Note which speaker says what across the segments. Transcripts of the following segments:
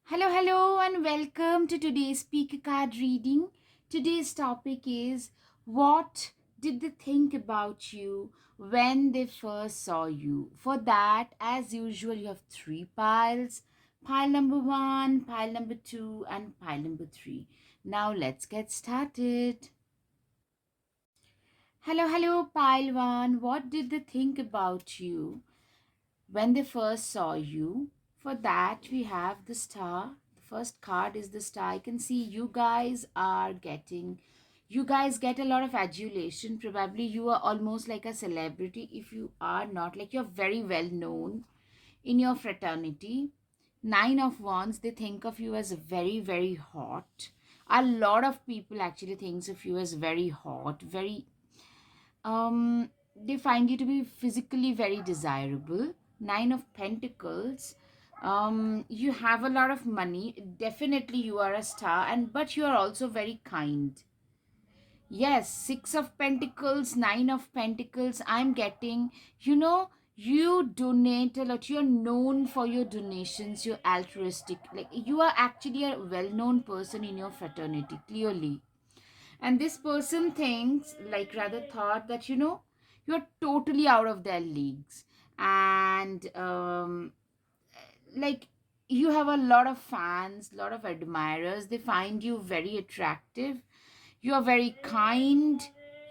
Speaker 1: Hello, and welcome to today's speaker card reading. Today's topic is what did they think about you when they first saw you? For that, as usual, you have three piles: pile number one, pile number two, and pile number three. Now, let's get started. Hello, pile one. What did they think about you when they first saw you? For that, we have the star. The first card is the star. I can see you guys get a lot of adulation. Probably you are almost like a celebrity. If you are not, like, you're very well known in your fraternity. Nine of Wands, they think of you as very hot. A lot of people actually thinks of you as very hot, very they find you to be physically very desirable. Nine of Pentacles, you have a lot of money. Definitely you are a star, and but you are also very kind. Yes, Six of Pentacles, Nine of Pentacles, I'm getting, you donate a lot. You're known for your donations. You're altruistic, like you are actually a well-known person in your fraternity, clearly. And this person thinks, like, rather thought that, you're totally out of their leagues. And like, you have a lot of fans, lot of admirers. They find you very attractive. You are very kind,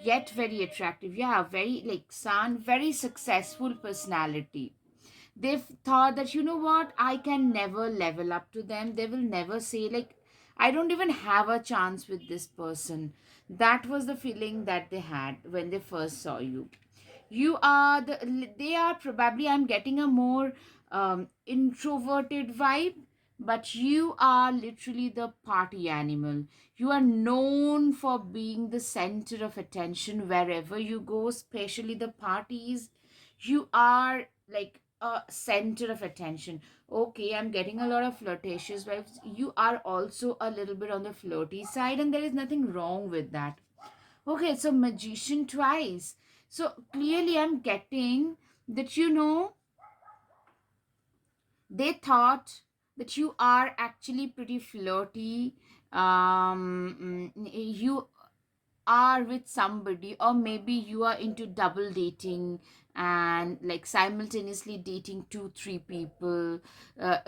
Speaker 1: yet very attractive. Yeah, very, like, sun, very successful personality. They've thought that, you know what, I can never level up to them. They will never say, like, I don't even have a chance with this person. That was the feeling that they had when they first saw you. They are probably, I'm getting a more introverted vibe, but you are literally the party animal. You are known for being the center of attention wherever you go, especially the parties. You are like a center of attention. Okay, I'm getting a lot of flirtatious vibes. You are also a little bit on the flirty side, and there is nothing wrong with that. Okay, so magician twice. So clearly, I'm getting that, they thought that you are actually pretty flirty. You are with somebody, or maybe you are into double dating and like simultaneously dating two three people,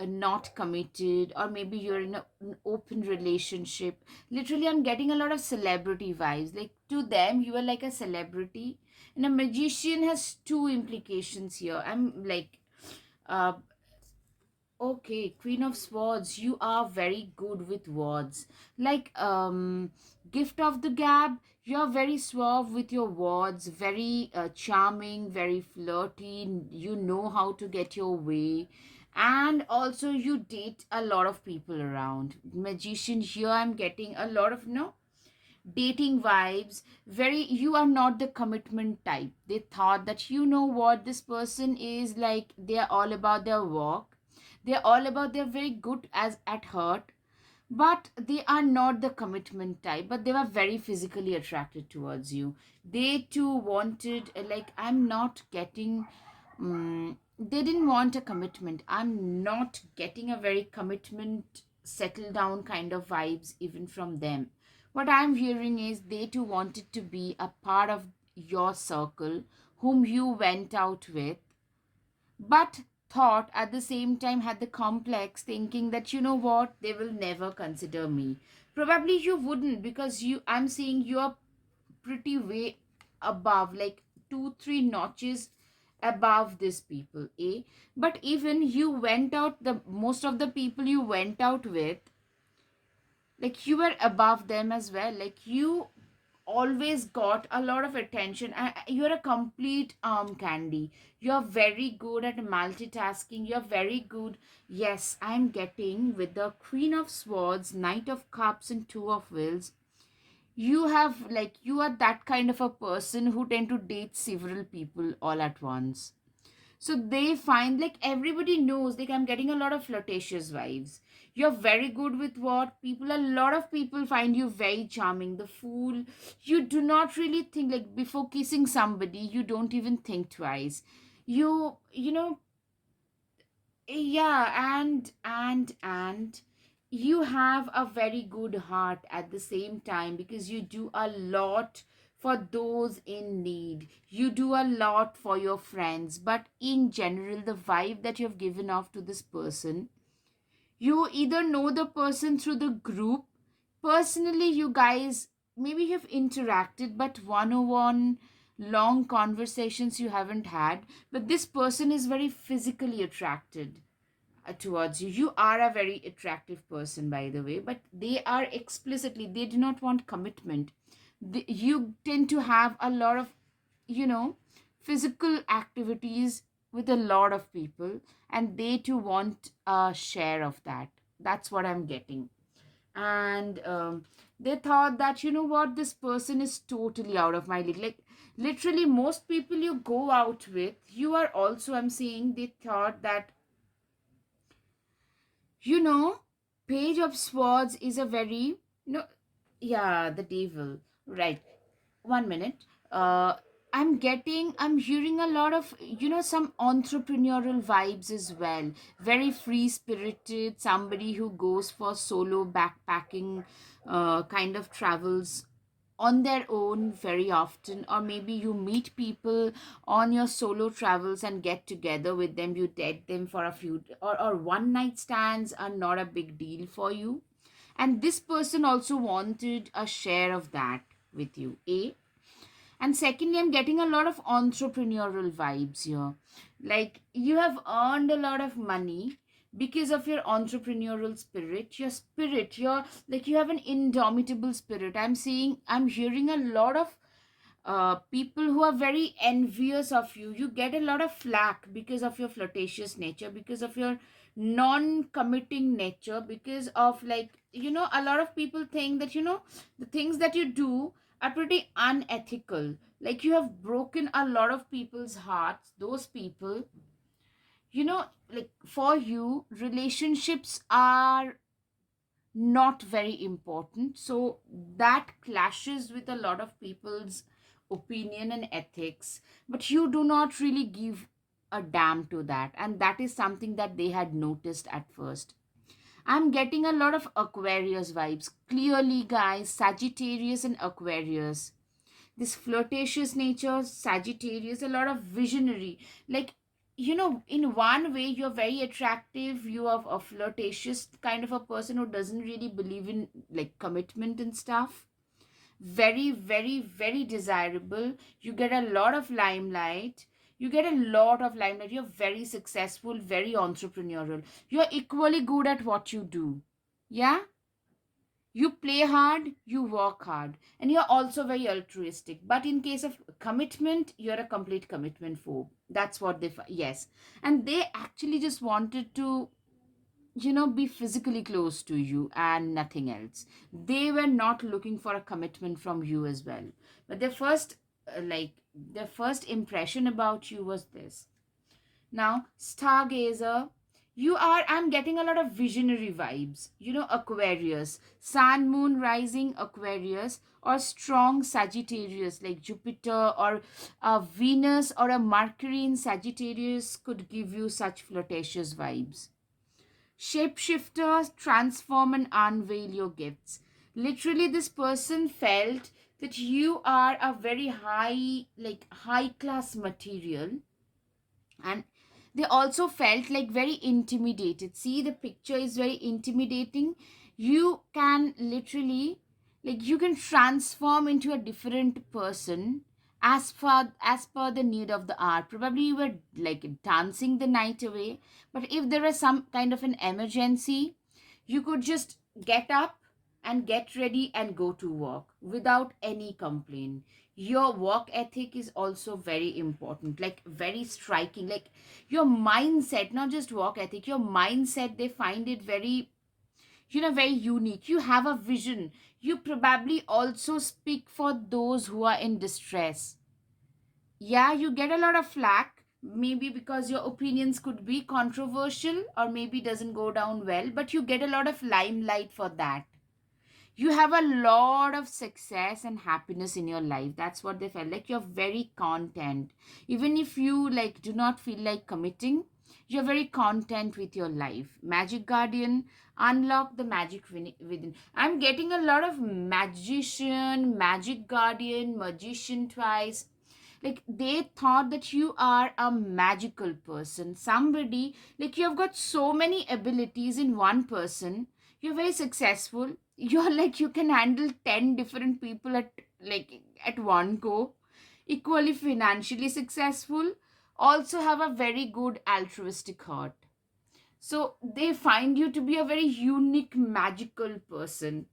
Speaker 1: not committed, or maybe you're in an open relationship. Literally, I'm getting a lot of celebrity vibes. Like, to them you are like a celebrity. And a magician has two implications here. I'm like, uh okay, Queen of Swords, you are very good with words. Like, Gift of the Gab, you're very suave with your words, very charming, very flirty. You know how to get your way. And also, you date a lot of people around. Magician, here I'm getting a lot of, dating vibes. Very, you are not the commitment type. They thought that, you know what, this person is like, they're all about their work. They're all about, they're very good as at heart, but they are not the commitment type. But they were very physically attracted towards you. They too wanted, like, I'm not getting, they didn't want a commitment. I'm not getting a very commitment, settle down kind of vibes even from them. What I'm hearing is they too wanted to be a part of your circle, whom you went out with, but thought at the same time, had the complex thinking that, you know what, they will never consider me. Probably you wouldn't, because I'm seeing you're pretty way above, like two three notches above these people, eh? But even you went out, the most of the people you went out with, like, you were above them as well. Like, you always got a lot of attention. You're a complete candy. You're very good at multitasking. You're very good. Yes, I'm getting with the Queen of Swords, Knight of Cups, and Two of Wills. You have, like, you are that kind of a person who tend to date several people all at once. So they find, like, everybody knows, like, I'm getting a lot of flirtatious vibes. You're very good with what people, a lot of people find you very charming. The Fool, you do not really think, like, before kissing somebody, you don't even think twice. You know, yeah, and you have a very good heart at the same time, because you do a lot for those in need, you do a lot for your friends. But in general, the vibe that you have given off to this person, you either know the person through the group, personally you guys maybe have interacted, but one-on-one long conversations you haven't had, but this person is very physically attracted towards you. You are a very attractive person, by the way, but they are explicitly, they do not want commitment. You tend to have a lot of, you know, physical activities with a lot of people, and they too want a share of that. That's what I'm getting. And they thought that, you know what, this person is totally out of my league. Like, literally, most people you go out with, you are also, I'm saying, they thought that, you know, Page of Swords is a very, no, yeah, the devil, right? 1 minute. I'm hearing a lot of, you know, some entrepreneurial vibes as well. Very free spirited, somebody who goes for solo backpacking kind of travels on their own very often, or maybe you meet people on your solo travels and get together with them, you date them for a few, or one night stands are not a big deal for you, and this person also wanted a share of that with you, and secondly, I'm getting a lot of entrepreneurial vibes here. Like, you have earned a lot of money because of your entrepreneurial spirit, your spirit, your, like, you have an indomitable spirit. I'm seeing, I'm hearing a lot of people who are very envious of you. You get a lot of flack because of your flirtatious nature, because of your non-committing nature, because of, like, you know, a lot of people think that, you know, the things that you do are pretty unethical. Like, you have broken a lot of people's hearts. Those people, you know, like, for you, relationships are not very important. So that clashes with a lot of people's opinion and ethics, but you do not really give a damn to that, and that is something that they had noticed at first. I'm getting a lot of Aquarius vibes, clearly, guys. Sagittarius and Aquarius, this flirtatious nature, Sagittarius, a lot of visionary. Like, you know, in one way, you're very attractive. You are a flirtatious kind of a person who doesn't really believe in, like, commitment and stuff. Very, very, very desirable. You get a lot of limelight. You get a lot of limelight. You're very successful, very entrepreneurial. You're equally good at what you do. Yeah, you play hard, you work hard, and you're also very altruistic. But in case of commitment, you're a complete commitment phobe. That's what they yes. And they actually just wanted to, you know, be physically close to you and nothing else. They were not looking for a commitment from you as well. But their first their first impression about you was this. Now, Stargazer, you are, I'm getting a lot of visionary vibes. You know, Aquarius, Sun, Moon, Rising, Aquarius, or strong Sagittarius like Jupiter, or a Venus or a Mercury in Sagittarius could give you such flirtatious vibes. Shapeshifters transform and unveil your gifts. Literally, this person felt that you are a very high class material, and they also felt like very intimidated. See, the picture is very intimidating. You can literally, like, you can transform into a different person as per the need of the hour. Probably you were like dancing the night away, but if there is some kind of an emergency, you could just get up and get ready and go to work without any complaint. Your work ethic is also very important, like very striking. Like, your mindset, not just work ethic, your mindset, they find it very, you know, very unique. You have a vision. You probably also speak for those who are in distress. Yeah, you get a lot of flack, maybe because your opinions could be controversial, or maybe doesn't go down well, but you get a lot of limelight for that. You have a lot of success and happiness in your life. That's what they felt like. You're very content, even if you, like, do not feel like committing. You're very content with your life. Magic Guardian, unlock the magic within. I'm getting a lot of magician, magic guardian, magician twice. Like they thought that you are a magical person, somebody, like you have got so many abilities in one person. You're very successful. You're like you can handle 10 different people at like at one go, equally financially successful, also have a very good altruistic heart. So they find you to be a very unique magical person.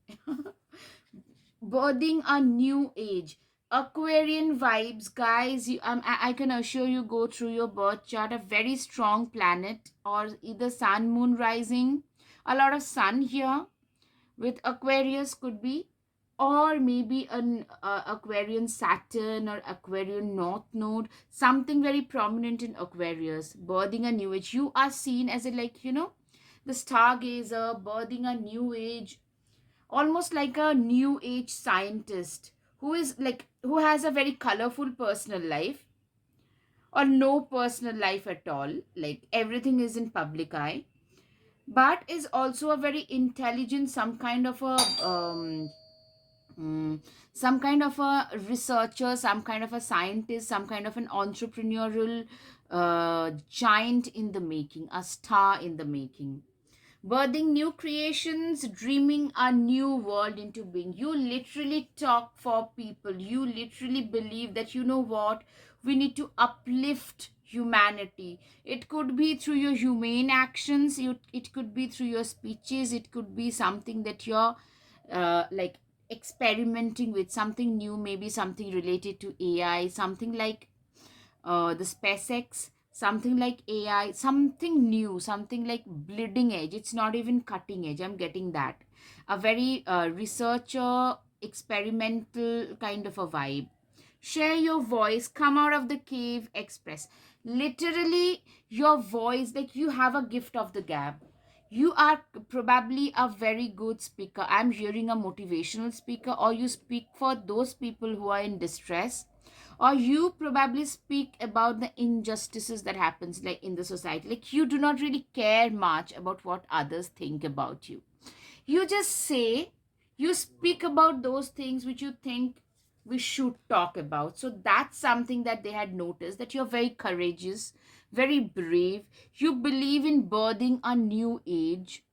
Speaker 1: Birthing a new age, Aquarian vibes, guys. I can assure you, go through your birth chart, a very strong planet, or either sun moon rising, a lot of sun here with Aquarius could be, or maybe an Aquarian Saturn or Aquarian North Node, something very prominent in Aquarius, birthing a new age. You are seen as a, like, the stargazer, birthing a new age, almost like a new age scientist who is like, who has a very colorful personal life or no personal life at all, like everything is in public eye, but is also a very intelligent, some kind of a mm, some kind of a researcher, some kind of a scientist, some kind of an entrepreneurial giant in the making, a star in the making, birthing new creations, dreaming a new world into being. You literally talk for people. You literally believe that, you know what, we need to uplift humanity. It could be through your humane actions, it could be through your speeches, it could be something that you're like experimenting with, something new, maybe something related to AI, something like the SpaceX, something like AI, something new, something like bleeding edge. It's not even cutting edge. I'm getting that. A very researcher, experimental kind of a vibe. Share your voice, come out of the cave, express. Literally, your voice, like you have a gift of the gab. You are probably a very good speaker. I'm hearing a motivational speaker, or you speak for those people who are in distress, or you probably speak about the injustices that happens like in the society. Like you do not really care much about what others think about you. You just say, you speak about those things which you think we should talk about. So that's something that they had noticed, that you're very courageous, very brave. You believe in birthing a new age.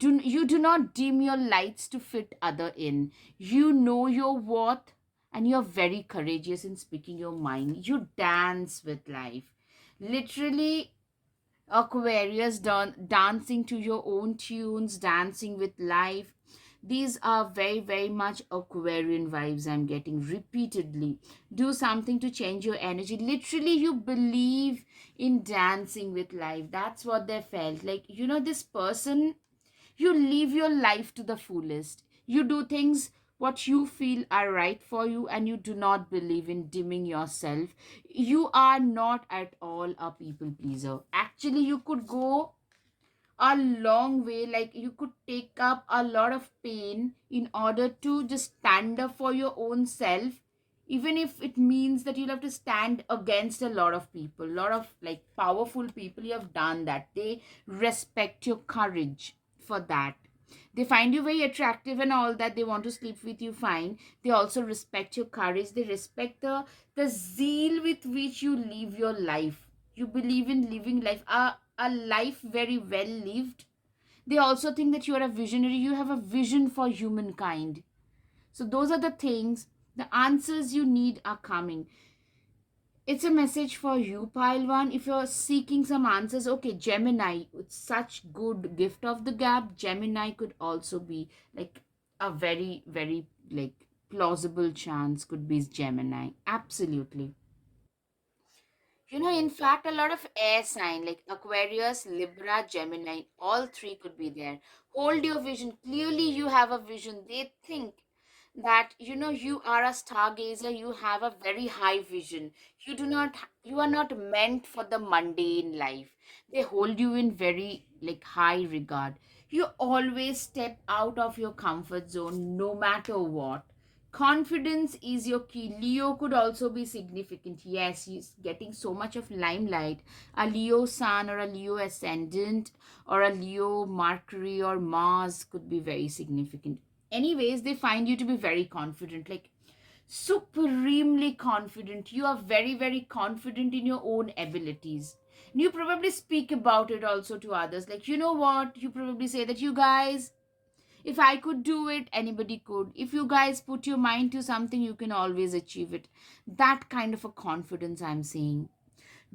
Speaker 1: You do not dim your lights to fit other in. You know your worth, and you're very courageous in speaking your mind. You dance with life. Literally, Aquarius dancing to your own tunes, dancing with life. These are very, very much Aquarian vibes I'm getting repeatedly. Do something to change your energy. Literally, you believe in dancing with life. That's what they felt. Like, this person, you live your life to the fullest. You do things what you feel are right for you, and you do not believe in dimming yourself. You are not at all a people pleaser. Actually, you could go a long way. Like you could take up a lot of pain in order to just stand up for your own self, even if it means that you'll have to stand against a lot of people, a lot of like powerful people. You have done that. They respect your courage for that. They find you very attractive and all that. They want to sleep with you, fine. They also respect your courage. They respect the zeal with which you live your life. You believe in living life, a life very well lived. They also think that you are a visionary. You have a vision for humankind. So those are the things. The answers you need are coming. It's a message for you, pile one. If you're seeking some answers, okay, Gemini, it's such good gift of the gap. Gemini could also be like a very, very like plausible chance, could be Gemini. Absolutely. In fact, a lot of air sign like Aquarius, Libra, Gemini, all three could be there. Hold your vision. Clearly, you have a vision. They think that you are a stargazer. You have a very high vision. You are not meant for the mundane life. They hold you in very like high regard. You always step out of your comfort zone, no matter what. Confidence is your key. Leo could also be significant. Yes, he's getting so much of limelight. A Leo sun or a Leo ascendant or a Leo Mercury or Mars could be very significant. Anyways, they find you to be very confident, like supremely confident. You are very, very confident in your own abilities. You probably speak about it also to others. Like, you know what? You probably say that, you guys, if I could do it, anybody could. If you guys put your mind to something, you can always achieve it. That kind of a confidence I'm saying.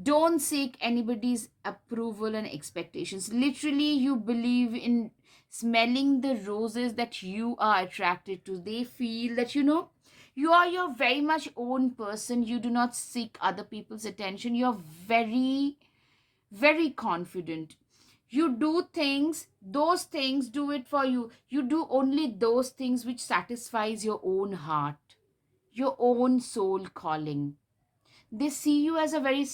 Speaker 1: Don't seek anybody's approval and expectations. Literally, you believe in smelling the roses that you are attracted to. They feel that, you are your very much own person. You do not seek other people's attention. You're very, very confident. You do things, those things do it for you. You do only those things which satisfies your own heart, your own soul calling. They see you as a very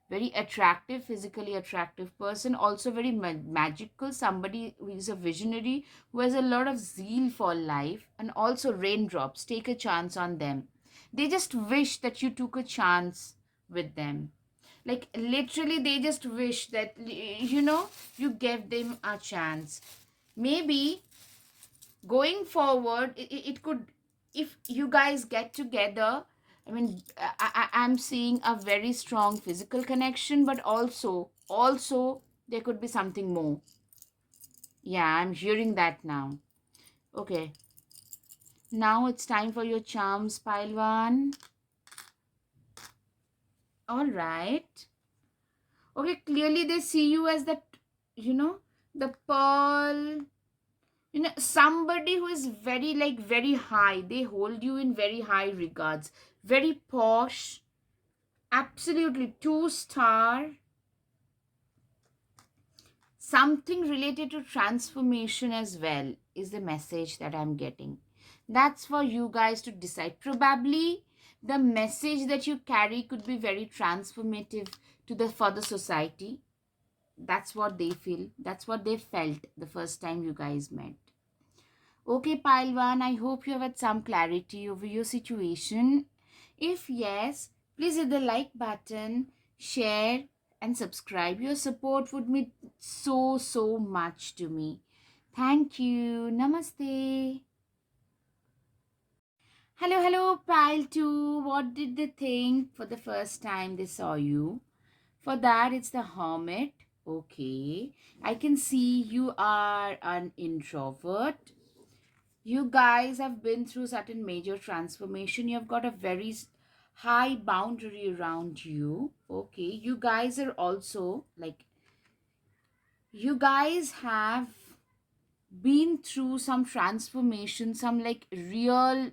Speaker 1: very attractive, physically attractive person, also very magical, somebody who is a visionary, who has a lot of zeal for life. And also raindrops, take a chance on them. They just wish that you took a chance with them. Like literally, they just wish that you gave them a chance. Maybe going forward, it could, if you guys get together, I mean, I'm seeing a very strong physical connection, but also there could be something more. Yeah, I'm hearing that now. Okay, now it's time for your charms, Pilwan. All right. Okay, clearly they see you as that, you know the pearl, somebody who is very, like, very high. They hold you in very high regards, very posh, absolutely 2 star. Something related to transformation as well is the message that I'm getting. That's for you guys to decide. Probably the message that you carry could be very transformative to the for the society. That's what they feel, that's what they felt the first time you guys met. Okay, Pilwan, I hope you have had some clarity over your situation. If yes, please hit the like button, share, and subscribe. Your support would mean so, so much to me. Thank you. Namaste. Hello, hello, Pile 2. What did they think for the first time they saw you? For that, it's the Hermit. Okay. I can see you are an introvert. You guys have been through certain major transformation. You've got a very high boundary around you. Okay, you guys are also like, you guys have been through some transformation, some like real,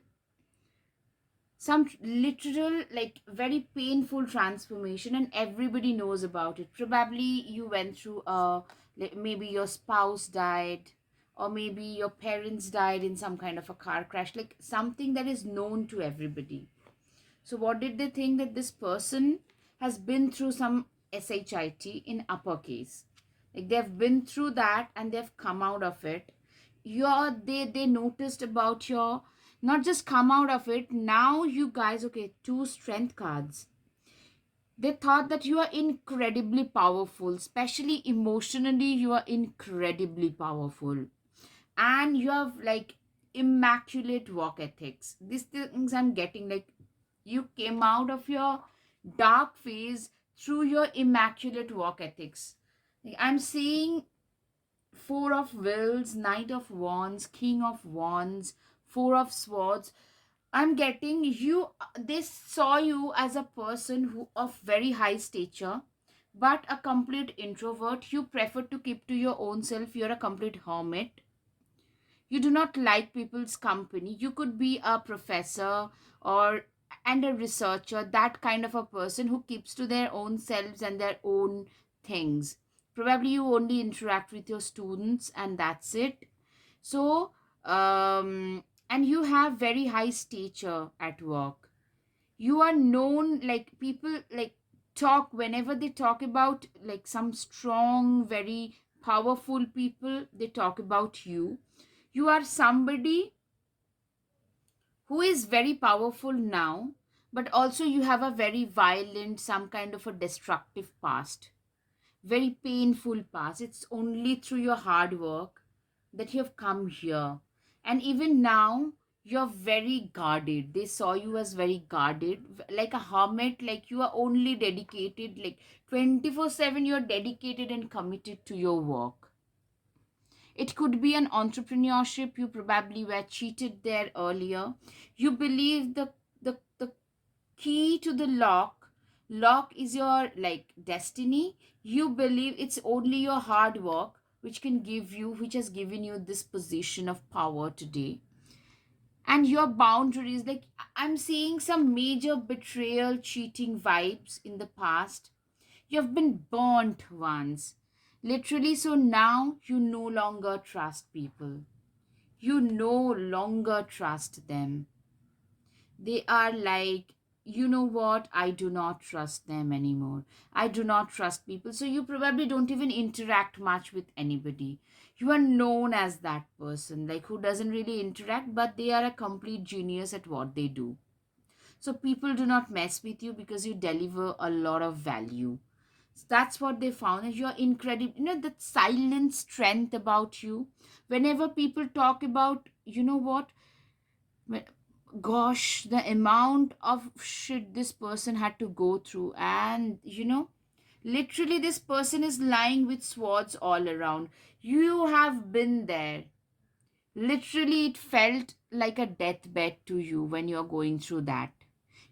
Speaker 1: some literal, like very painful transformation, and everybody knows about it. Probably you went through like maybe your spouse died, or maybe your parents died in some kind of a car crash, like something that is known to everybody. So what did they think? That this person has been through some shit in uppercase, like they've been through that and they've come out of it. They noticed about your, not just come out of it. Now you guys, okay, 2 strength cards. They thought that you are incredibly powerful, especially emotionally. You are incredibly powerful, and you have like immaculate work ethics. These things I'm getting, like you came out of your dark phase through your immaculate work ethics. Like, I'm seeing Four of Wills, Knight of Wands, King of Wands, Four of Swords. I'm getting you, they saw you as a person who of very high stature, but a complete introvert. You prefer to keep to your own self. You're a complete hermit. You do not like people's company. You could be a professor or and a researcher, that kind of a person who keeps to their own selves and their own things. Probably you only interact with your students and that's it. So and you have very high stature at work. You are known, like people like talk, whenever they talk about like some strong, very powerful people, they talk about you. You are somebody who is very powerful now, but also you have a very violent, some kind of a destructive past, very painful past. It's only through your hard work that you have come here. And even now, you're very guarded. They saw you as very guarded, like a hermit, like you are only dedicated, like 24/7, you're dedicated and committed to your work. It could be an entrepreneurship. You probably were cheated there earlier. You believe the key to the lock is your like destiny. You believe it's only your hard work which has given you this position of power today. And your boundaries, like I'm seeing some major betrayal, cheating vibes in the past. You have been burnt once, literally. So now you no longer trust people. You no longer trust them. They are like, you know what, I do not trust them anymore. I do not trust people. So you probably don't even interact much with anybody. You are known as that person, like who doesn't really interact, but they are a complete genius at what they do. So people do not mess with you because you deliver a lot of value. So that's what they found. And you're incredible. You know, that silent strength about you. Whenever people talk about, you know what, Wh- gosh, the amount of shit this person had to go through. And, literally, this person is lying with swords all around. You have been there. Literally, it felt like a deathbed to you when you're going through that.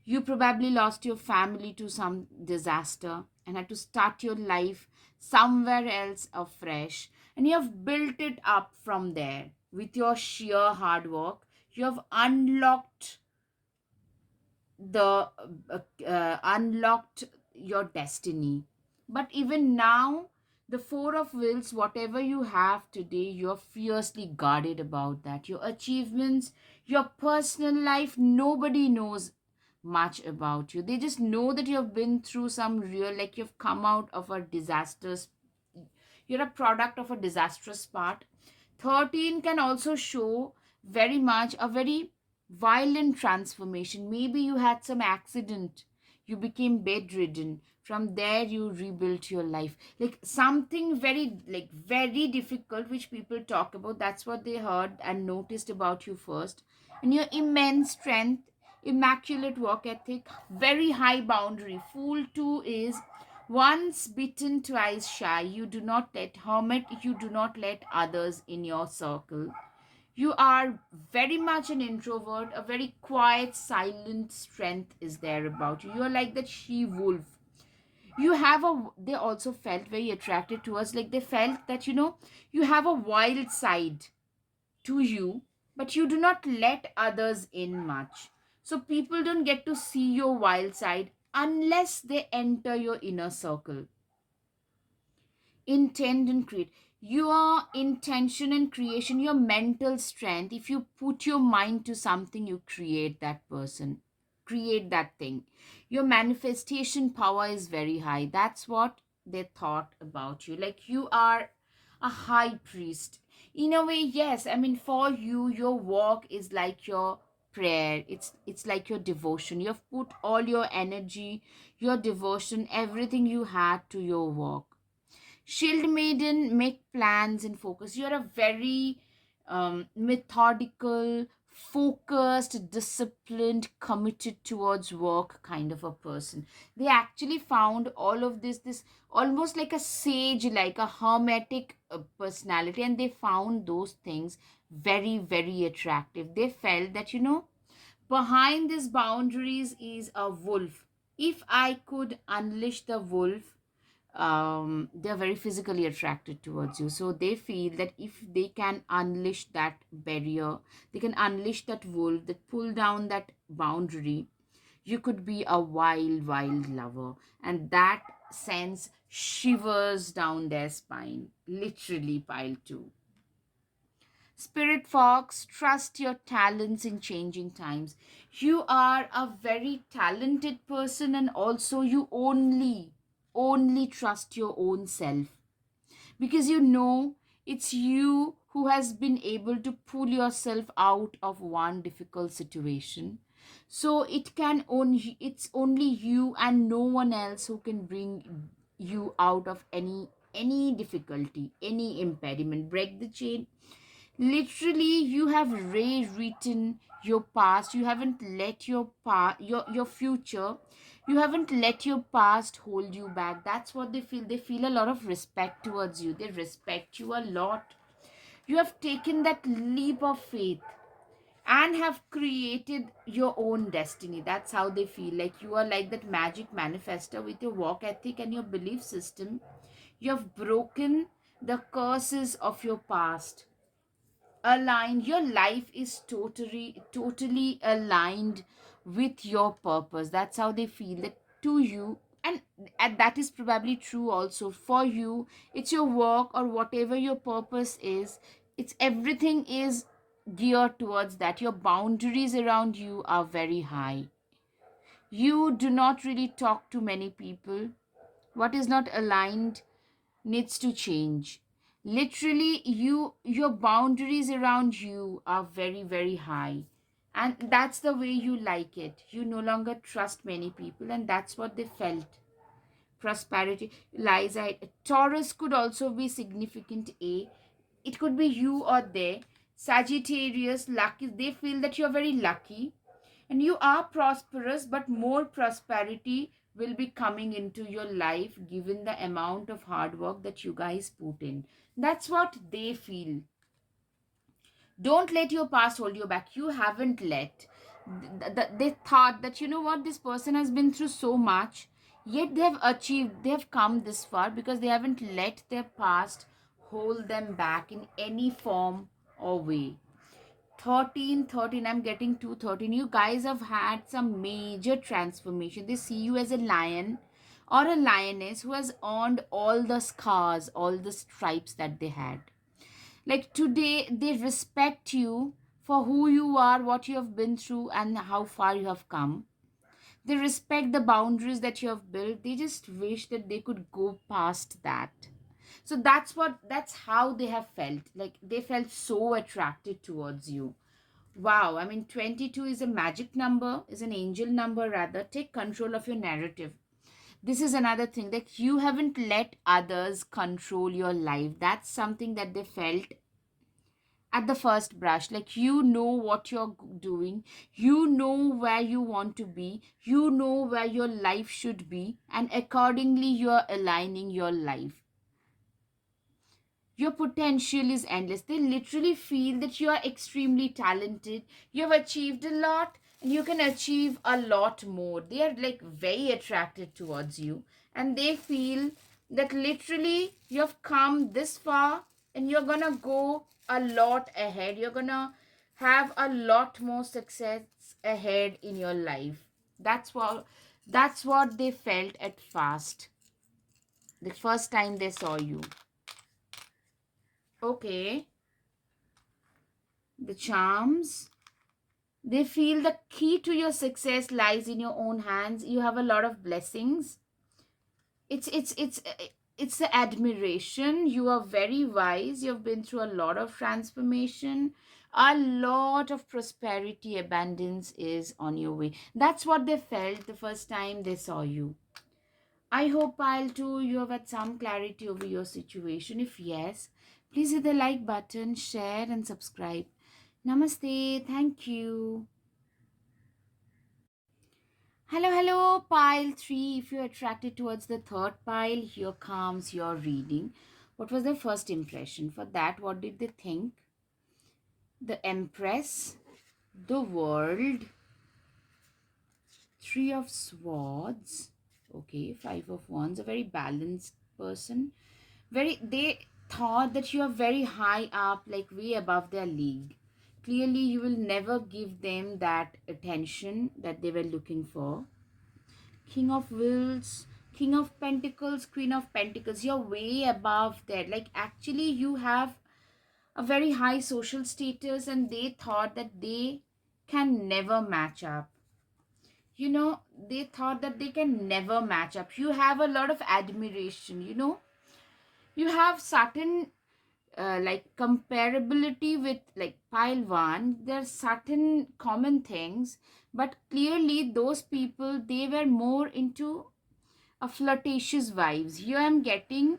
Speaker 1: You probably lost your family to some disaster and had to start your life somewhere else afresh. And you have built it up from there with your sheer hard work. You have unlocked your destiny. But even now, the four of wheels, whatever you have today, you're fiercely guarded about that. Your achievements, your personal life, nobody knows much about you. They just know that you've been through some real, like you've come out of a disastrous, you're a product of a disastrous part. 13 can also show very much a very violent transformation. Maybe you had some accident, you became bedridden. From there, you rebuilt your life. Like something very, like very difficult, which people talk about. That's what they heard and noticed about you first. And your immense strength, immaculate work ethic, very high boundary. Fool 2 is once bitten, twice shy. You do not let hermit, you do not let others in your circle. You are very much an introvert, a very quiet, silent strength is there about you. You are like that she wolf. You have a, they also felt very attracted to us. Like they felt that, you have a wild side to you, but you do not let others in much. So people don't get to see your wild side unless they enter your inner circle. Intend and create. Your intention and creation, your mental strength, if you put your mind to something, you create that person, create that thing. Your manifestation power is very high. That's what they thought about you. Like you are a high priest. In a way, yes. I mean, for you, your walk is like your prayer. It's like your devotion. You've put all your energy, your devotion, everything you had to your walk. Shield Maiden, make plans and focus. You're a very methodical, focused, disciplined, committed towards work kind of a person. They actually found all of this almost like a sage, like a hermetic personality, and they found those things very, very attractive. They felt that, behind these boundaries is a wolf. If I could unleash the wolf, they're very physically attracted towards you. So they feel that if they can unleash that barrier, they can unleash that wolf, that pull down that boundary, you could be a wild, wild lover. And that sends shivers down their spine, literally pile two. Spirit Fox, trust your talents in changing times. You are a very talented person, and also you only trust your own self, because It's you who has been able to pull yourself out of one difficult situation. So it's only you and no one else who can bring you out of any difficulty, any impediment, break the chain. Literally, you have rewritten your past. You haven't let your future, you haven't let your past hold you back. That's what they feel. They feel a lot of respect towards you. They respect you a lot. You have taken that leap of faith and have created your own destiny. That's how they feel. Like you are like that magic manifester with your work ethic and your belief system. You have broken the curses of your past. Aligned, your life is totally aligned with your purpose. That's how they feel, that to you. And that is probably true also for you. It's your work or whatever your purpose is, it's everything is geared towards that. Your boundaries around you are very high. You do not really talk to many people. What is not aligned needs to change. Literally, your boundaries around you are very high, and that's the way you like it. You no longer trust many people, and that's what they felt. Prosperity lies at Taurus could also be significant. It could be you or they. Sagittarius, lucky, they feel that you're very lucky and you are prosperous, but more prosperity will be coming into your life given the amount of hard work that you guys put in. That's what they feel. Don't let your past hold you back. You haven't let. They thought that, you know what, this person has been through so much, yet they have achieved, they have come this far because they haven't let their past hold them back in any form or way. 13, I'm getting 213. You guys have had some major transformation. They see you as a lion or a lioness who has earned all the scars, all the stripes that they had. Like today, they respect you for who you are, what you have been through, and how far you have come. They respect the boundaries that you have built. They just wish that they could go past that. So that's how they have felt. Like they felt so attracted towards you. Wow, I mean, 22 is a magic number, is an angel number rather. Take control of your narrative. This is another thing that you haven't let others control your life. That's something that they felt at the first brush. Like, you know what you're doing, you know where you want to be, you know where your life should be, and accordingly, you're aligning your life. Your potential is endless. They literally feel that you are extremely talented. You have achieved a lot and you can achieve a lot more. They are like very attracted towards you, and they feel that literally you have come this far and you're gonna go a lot ahead. You're gonna have a lot more success ahead in your life. That's what they felt at first, the first time they saw you. Okay. The charms, they feel the key to your success lies in your own hands. You have a lot of blessings. It's the admiration. You are very wise. You've been through a lot of transformation. A lot of prosperity, abundance is on your way. That's what they felt the first time they saw you. I hope, I'll too, you have had some clarity over your situation. If yes, please hit the like button, share, and subscribe. Namaste. Thank you. Hello, pile 3. If you're attracted towards the third pile, here comes your reading. What was their first impression? For that, what did they think? The Empress, the World, Three of Swords. Okay, Five of Wands. A very balanced person. They thought that you are very high up, like way above their league. Clearly, you will never give them that attention that they were looking for. King of Wills, King of Pentacles, Queen of Pentacles. You're way above that. Like, actually, you have a very high social status, and they thought that they can never match up. They thought that they can never match up. You have a lot of admiration. You have certain like comparability with like pile one, there are certain common things, but clearly those people, they were more into a flirtatious vibes. Here I'm getting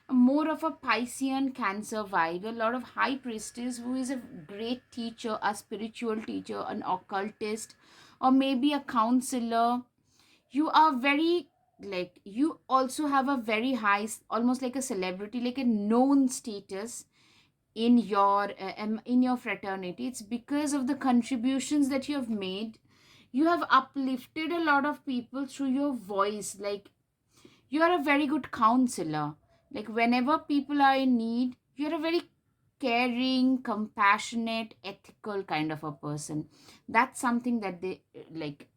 Speaker 1: more of a Piscean Cancer vibe, a lot of high priestess who is a great teacher, a spiritual teacher, an occultist, or maybe a counselor. You are very, like, you also have a very high, almost like a celebrity, like a known status in your fraternity. It's because of the contributions that you have made. You have uplifted a lot of people through your voice. Like, you are a very good counselor. Like, whenever people are in need, you're a very caring, compassionate, ethical kind of a person. That's something that they like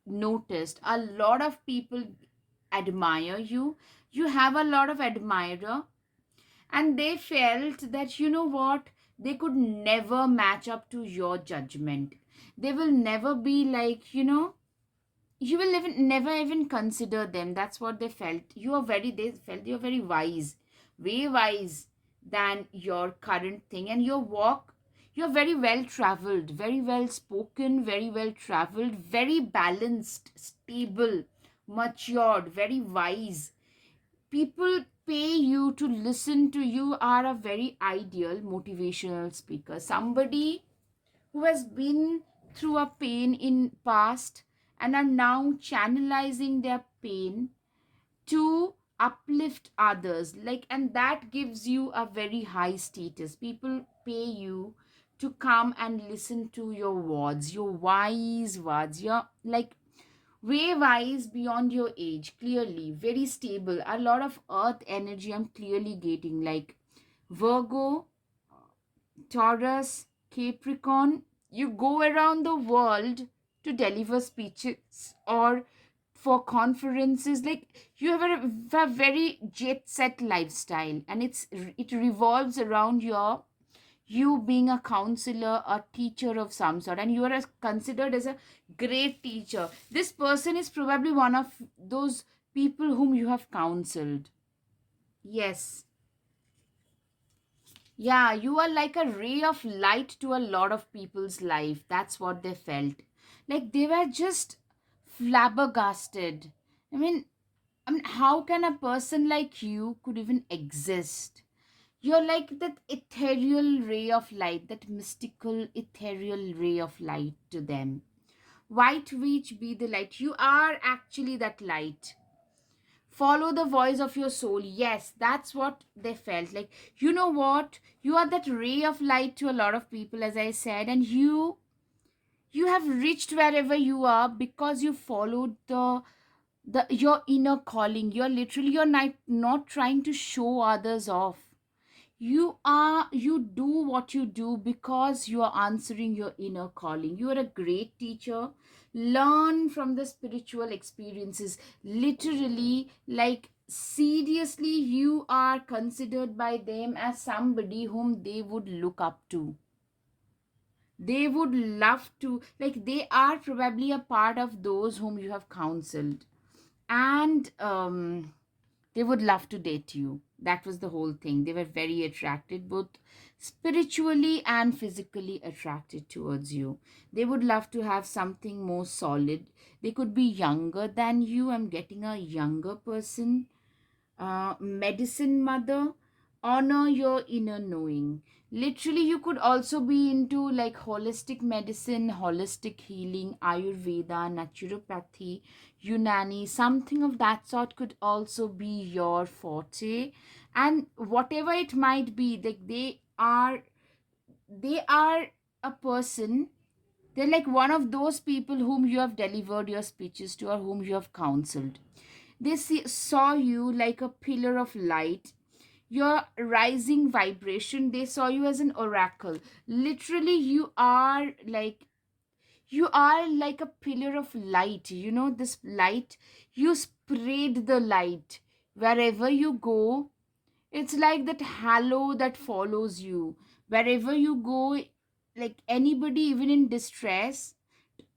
Speaker 1: noticed. A lot of people admire you. You have a lot of admirer, and they felt that, you know what, they could never match up to your judgment. They will never be like, you will never even consider them. That's what they felt. They felt you're very wise, way wise than your current thing. And your walk, you're very well traveled, very well spoken, very well traveled, very balanced, stable, matured, very wise. People pay you to listen to you. Are a very ideal motivational speaker, somebody who has been through a pain in past and are now channelizing their pain to uplift others, like, and that gives you a very high status. People pay you to come and listen to your words, your wise words. You're like way wise beyond your age, clearly very stable. A lot of earth energy I'm clearly getting, like Virgo, Taurus, Capricorn. You go around the world to deliver speeches or for conferences. Like, you have a very jet set lifestyle, and it revolves around you being a counselor, a teacher of some sort, and you are considered as a great teacher. This person is probably one of those people whom you have counseled. Yes. Yeah, you are like a ray of light to a lot of people's life. That's what they felt. Like, they were just flabbergasted. I mean, how can a person like you could even exist? You're like that ethereal ray of light, that mystical ethereal ray of light to them. White witch, be the light. You are actually that light. Follow the voice of your soul. Yes, that's what they felt. Like, you know what? You are that ray of light to a lot of people, as I said, and you have reached wherever you are because you followed the your inner calling. You're not trying to show others off. You do what you do because you are answering your inner calling. You are a great teacher. Learn from the spiritual experiences. Literally, like, seriously, you are considered by them as somebody whom they would look up to. They would love to, like, they are probably a part of those whom you have counseled. And they would love to date you. That was the whole thing. They were very attracted, both spiritually and physically attracted towards you. They would love to have something more solid. They could be younger than you. I'm getting a younger person. Medicine mother. Honor your inner knowing. Literally, you could also be into like holistic medicine, holistic healing, Ayurveda, naturopathy, Unani. Something of that sort could also be your forte. And whatever it might be, like, they are a person. They're like one of those people whom you have delivered your speeches to or whom you have counseled. Saw you like a pillar of light, your rising vibration. They saw you as an oracle. Literally, you are like a pillar of light. This light, you spread the light wherever you go. It's like that halo that follows you wherever you go. Like, anybody, even in distress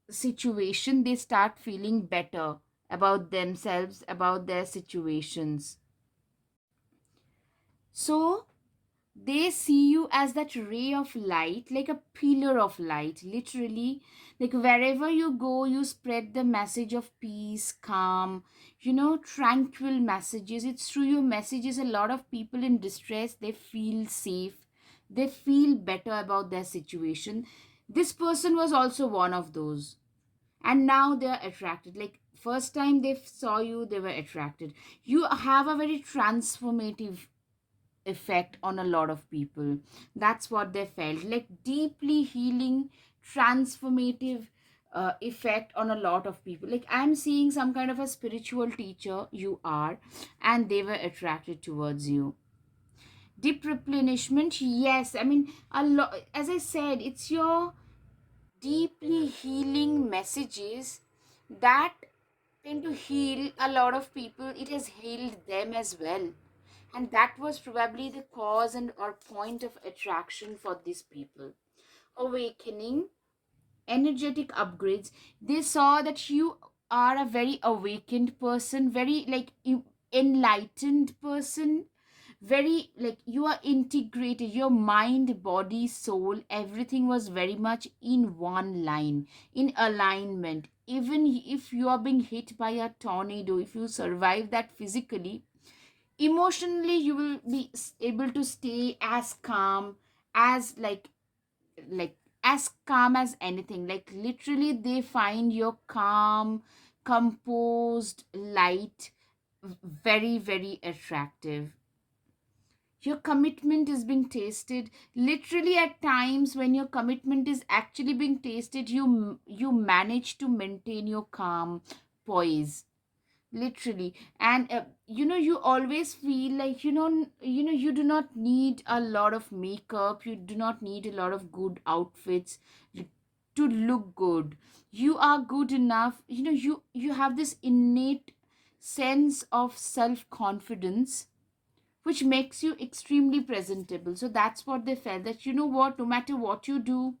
Speaker 1: situation, they start feeling better about themselves, about their situations. So They see you as that ray of light, like a pillar of light, literally. Like wherever you go, you spread the message of peace, calm, tranquil messages. It's through your messages, a lot of people in distress, they feel safe, they feel better about their situation. This person was also one of those, and now they are attracted. Like first time they saw you, they were attracted. You have a very transformative effect on a lot of people. That's what they felt, like deeply healing, transformative effect on a lot of people. Like I'm seeing some kind of a spiritual teacher you are, and they were attracted towards you. Deep replenishment, yes, I mean, a lot, as I said, it's your deeply healing messages that tend to heal a lot of people. It has healed them as well, and that was probably the cause and or point of attraction for these people. Awakening, energetic upgrades. They saw that you are a very awakened person, very like enlightened person, very like you are integrated, your mind, body, soul, everything was very much in one line, in alignment. Even if you are being hit by a tornado, if you survive that physically, emotionally you will be able to stay as calm as like as calm as anything. Like literally they find your calm, composed light very very attractive. Your commitment is being tasted, literally at times when your commitment is actually being tasted, you manage to maintain your calm, poise, literally. And you always feel like you do not need a lot of makeup, you do not need a lot of good outfits to look good. You are good enough. You have this innate sense of self confidence which makes you extremely presentable. So that's what they felt, that what, no matter what you do,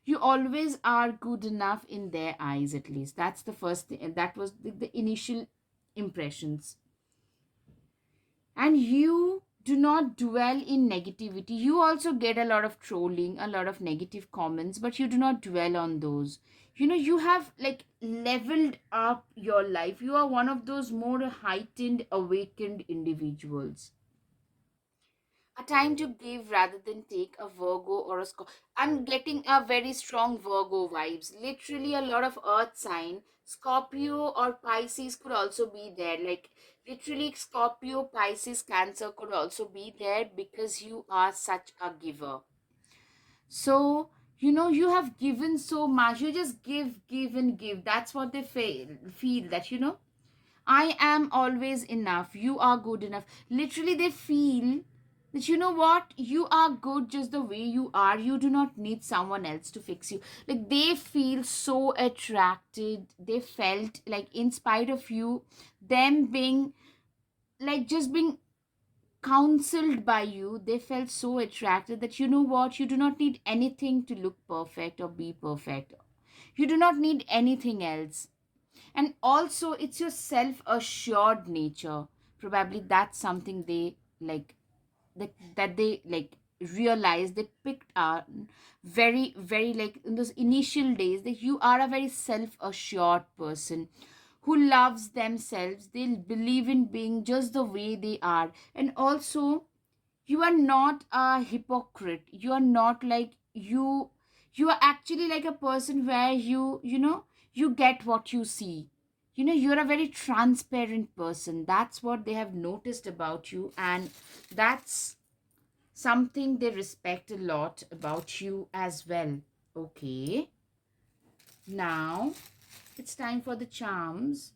Speaker 1: you always are good enough in their eyes. At least that's the first thing, and that was the initial impressions. And you do not dwell in negativity. You also get a lot of trolling, a lot of negative comments, but you do not dwell on those. You have like leveled up your life. You are one of those more heightened, awakened individuals. A time to give rather than take, a Virgo or a Scorpio. I'm getting a very strong Virgo vibes. Literally, a lot of earth sign. Scorpio or Pisces could also be there. Like, literally, Scorpio, Pisces, Cancer could also be there because you are such a giver. So, you have given so much. You just give, and give. That's what they feel that, I am always enough. You are good enough. Literally, they feel that what? You are good just the way you are. You do not need someone else to fix you. Like, they feel so attracted. They felt like, in spite of you, them being like just being counseled by you, they felt so attracted that what? You do not need anything to look perfect or be perfect. You do not need anything else. And also it's your self assured nature. Probably that's something they like, that they like realize, they picked up very very like in those initial days, that you are a very self assured person who loves themselves. They believe in being just the way they are. And also, you are not a hypocrite. You are not like you are actually like a person where you get what you see. You're a very transparent person. That's what they have noticed about you, and that's something they respect a lot about you as well. Okay, now it's time for the charms.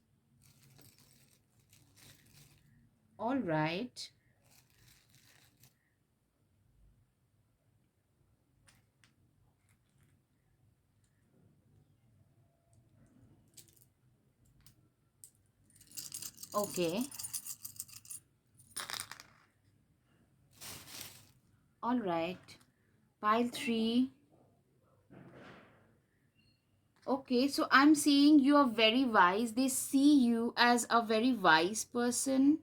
Speaker 1: All right. Okay. All right. Pile 3. Okay, so I'm seeing you are very wise. They see you as a very wise person.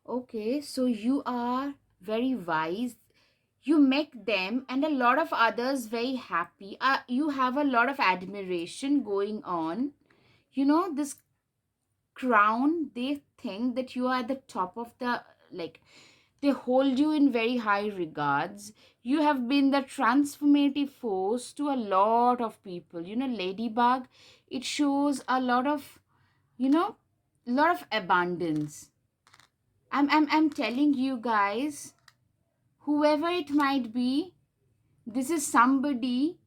Speaker 1: Okay, so you are. very wise. You make them and a lot of others very happy. You have a lot of admiration going on. This crown, they think that you are at the top of the, like, they hold you in very high regards. You have been the transformative force to a lot of people. Ladybug, it shows a lot of, lot of abundance. I'm telling you guys, whoever it might be, this is somebody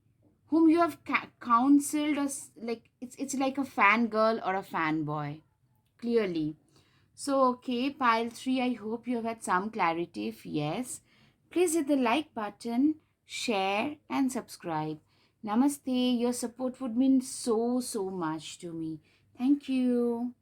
Speaker 1: whom you have counseled us, like it's like a fangirl or a fanboy, clearly. So, okay, pile 3, I hope you have had some clarity. If yes, please hit the like button, share, and subscribe. Namaste. Your support would mean so, so much to me. Thank you.